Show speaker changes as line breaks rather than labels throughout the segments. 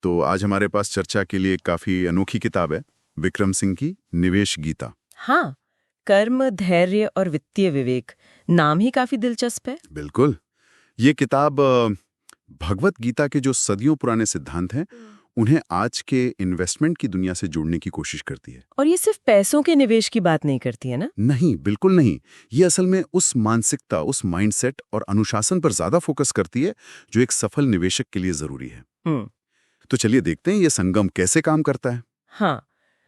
तो आज हमारे पास चर्चा के लिए काफी अनोखी किताब है, विक्रम सिंह की निवेश गीता।
हाँ, कर्म, धैर्य और वित्तीय विवेक, नाम ही काफी दिलचस्प है।
बिल्कुल। ये किताब भगवत गीता के जो सदियों पुराने सिद्धांत हैं उन्हें आज के इन्वेस्टमेंट की दुनिया से जोड़ने की कोशिश करती है।
और ये सिर्फ पैसों के निवेश की बात नहीं करती है ना?
नहीं, बिल्कुल नहीं। ये असल में उस मानसिकता, उस माइंडसेट और अनुशासन पर ज्यादा फोकस करती है जो एक सफल निवेशक के लिए जरूरी है। तो चलिए देखते हैं ये संगम कैसे काम करता है।
हाँ,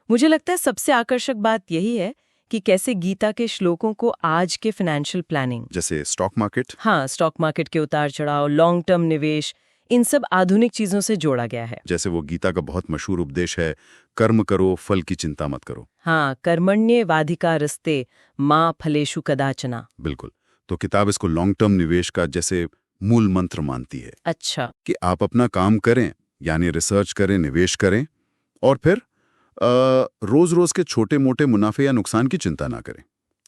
मुझे लगता है सबसे आकर्षक बात यही है कि कैसे गीता के श्लोकों को आज के फाइनेंशियल प्लानिंग,
जैसे स्टॉक मार्केट,
हाँ, स्टॉक मार्केट के उतार चढ़ाव, लॉन्ग टर्म निवेश, इन सब आधुनिक चीजों से जोड़ा गया है।
जैसे वो गीता का बहुत मशहूर उपदेश है, कर्म करो, फल की चिंता मत करो।
हाँ, कर्मण्येवाधिकारस्ते मां फलेषु कदाचना।
बिल्कुल। तो किताब इसको लॉन्ग टर्म निवेश का जैसे मूल मंत्र मानती है।
अच्छा।
कि आप अपना काम करें, यानी रिसर्च करें, निवेश करें, और फिर रोज रोज के छोटे मोटे मुनाफे या नुकसान की चिंता ना करें,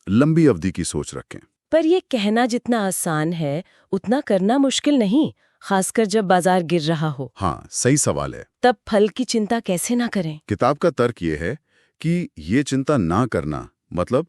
लंबी अवधि की सोच रखें।
पर ये कहना जितना आसान है उतना करना मुश्किल नहीं, खासकर जब बाजार गिर रहा हो।
हाँ, सही सवाल है।
तब फल की चिंता कैसे ना करें?
किताब का तर्क ये है कि ये चिंता ना करना मतलब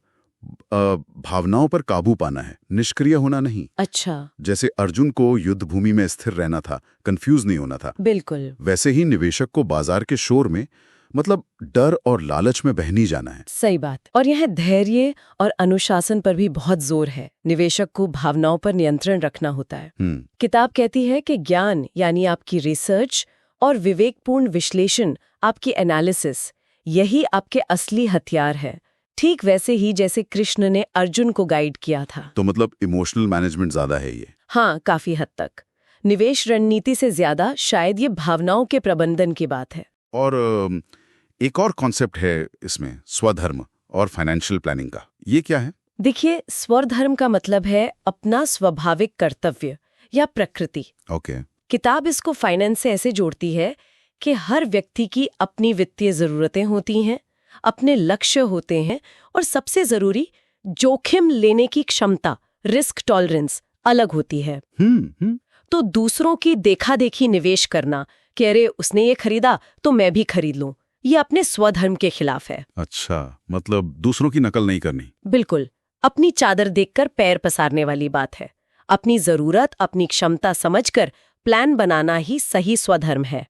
भावनाओं पर काबू पाना है, निष्क्रिय होना नहीं।
अच्छा।
जैसे अर्जुन को युद्ध भूमि में स्थिर रहना था, कंफ्यूज नहीं होना था।
बिल्कुल।
वैसे ही निवेशक को बाजार के शोर में मतलब डर और लालच में बह नहीं जाना है।
सही बात। और यह धैर्य और अनुशासन पर भी बहुत जोर है। निवेशक को भावनाओं पर नियंत्रण रखना होता है। किताब कहती है कि ज्ञान यानी आपकी रिसर्च और विवेकपूर्ण विश्लेषण, आपकी एनालिसिस, यही आपके असली हथियार है। ठीक वैसे ही जैसे कृष्ण ने अर्जुन को गाइड किया था।
तो मतलब इमोशनल मैनेजमेंट ज्यादा है ये?
हाँ, काफी हद तक। निवेश रणनीति से ज्यादा शायद ये भावनाओं के प्रबंधन की बात है।
और एक और कॉन्सेप्ट है इसमें, स्वधर्म और फाइनेंशियल प्लानिंग का। ये क्या है?
देखिए, स्वधर्म का मतलब है अपना स्वाभाविक कर्तव्य या प्रकृति।
ओके।
किताब इसको फाइनेंस से ऐसे जोड़ती है कि हर व्यक्ति की अपनी वित्तीय जरूरतें होती हैं, अपने लक्ष्य होते हैं, और सबसे जरूरी जोखिम लेने की क्षमता, रिस्क टॉलरेंस अलग होती है। तो दूसरों की देखा देखी निवेश करना कि अरे उसने ये खरीदा तो मैं भी खरीद लूं, ये अपने स्वधर्म के खिलाफ है।
अच्छा, मतलब दूसरों की नकल नहीं करनी।
बिल्कुल। अपनी चादर देखकर पैर पसारने वाली बात है। अपनी जरूरत, अपनी क्षमता समझकर प्लान बनाना ही सही स्वधर्म है।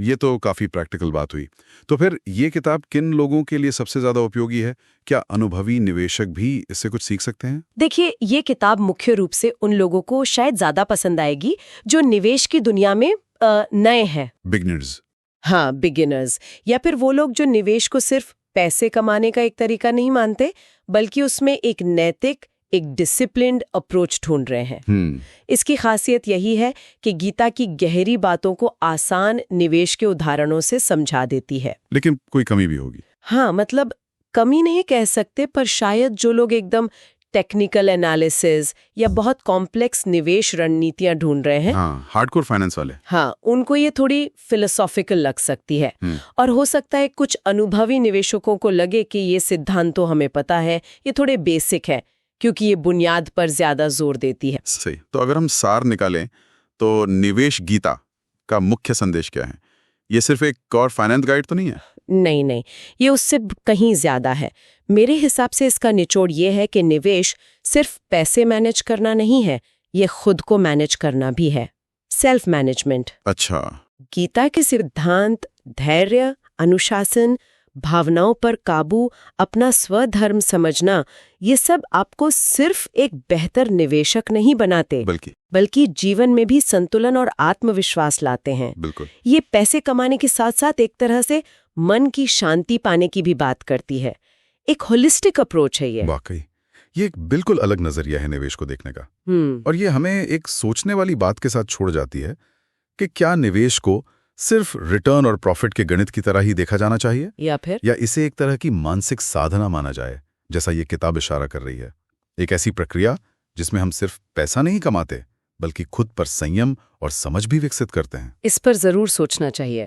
ये तो काफी प्रैक्टिकल बात हुई। तो फिर ये किताब किन लोगों के लिए सबसे ज्यादा उपयोगी है? क्या अनुभवी निवेशक भी इससे कुछ सीख सकते हैं?
देखिए, ये किताब मुख्य रूप से उन लोगों को शायद ज्यादा पसंद आएगी जो निवेश की दुनिया में नए हैं।
बिगिनर्स।
हाँ, बिगिनर्स, या फिर वो लोग जो निवेश को सिर्फ पैसे कमाने का एक तरीका नहीं मानते, बल्कि उसमें एक नैतिक, एक डिसिप्लिन्ड अप्रोच ढूंढ रहे हैं। इसकी खासियत यही है कि गीता की गहरी बातों को आसान निवेश के उदाहरणों से समझा देती है।
लेकिन कोई कमी भी होगी?
हाँ, मतलब कमी नहीं कह सकते, पर शायद जो लोग एकदम टेक्निकल एनालिसिस या बहुत कॉम्प्लेक्स निवेश रणनीतियां ढूंढ रहे हैं,
हाँ, हार्डकोर फाइनेंस वाले,
हाँ, उनको ये थोड़ी फिलोसॉफिकल लग सकती है। और हो सकता है कुछ अनुभवी निवेशकों को लगे कि ये सिद्धांत तो हमें पता है, ये थोड़े बेसिक है, क्योंकि ये बुनियाद पर ज्यादा जोर देती है।
सही। तो अगर हम सार निकालें तो निवेश गीता का मुख्य संदेश क्या है? ये सिर्फ एक और फाइनेंस गाइड तो नहीं है?
नहीं, ये उससे कहीं ज्यादा है। मेरे हिसाब से इसका निचोड़ ये है कि निवेश सिर्फ पैसे मैनेज करना नहीं है, ये खुद को मैनेज करना भी है, सेल्फ मैनेजमेंट।
अच्छा।
गीता के सिद्धांत, धैर्य, अनुशासन, भावनाओं पर काबू, अपना स्वधर्म समझना, ये सब आपको सिर्फ एक बेहतर निवेशक नहीं बनाते, बल्कि जीवन में भी संतुलन और आत्मविश्वास लाते हैं।
बिल्कुल।
ये पैसे कमाने के साथ साथ एक तरह से मन की शांति पाने की भी बात करती है। एक होलिस्टिक अप्रोच है ये।
वाकई ये एक बिल्कुल अलग नजरिया है निवेश को देखने का। और ये हमें एक सोचने वाली बात के साथ छोड़ जाती है कि क्या निवेश को सिर्फ रिटर्न और प्रॉफिट के गणित की तरह ही देखा जाना चाहिए, या इसे एक तरह की मानसिक साधना माना जाए, जैसा ये किताब इशारा कर रही है। एक ऐसी प्रक्रिया जिसमें हम सिर्फ पैसा नहीं कमाते, बल्कि खुद पर संयम और समझ भी विकसित करते हैं।
इस पर जरूर सोचना चाहिए।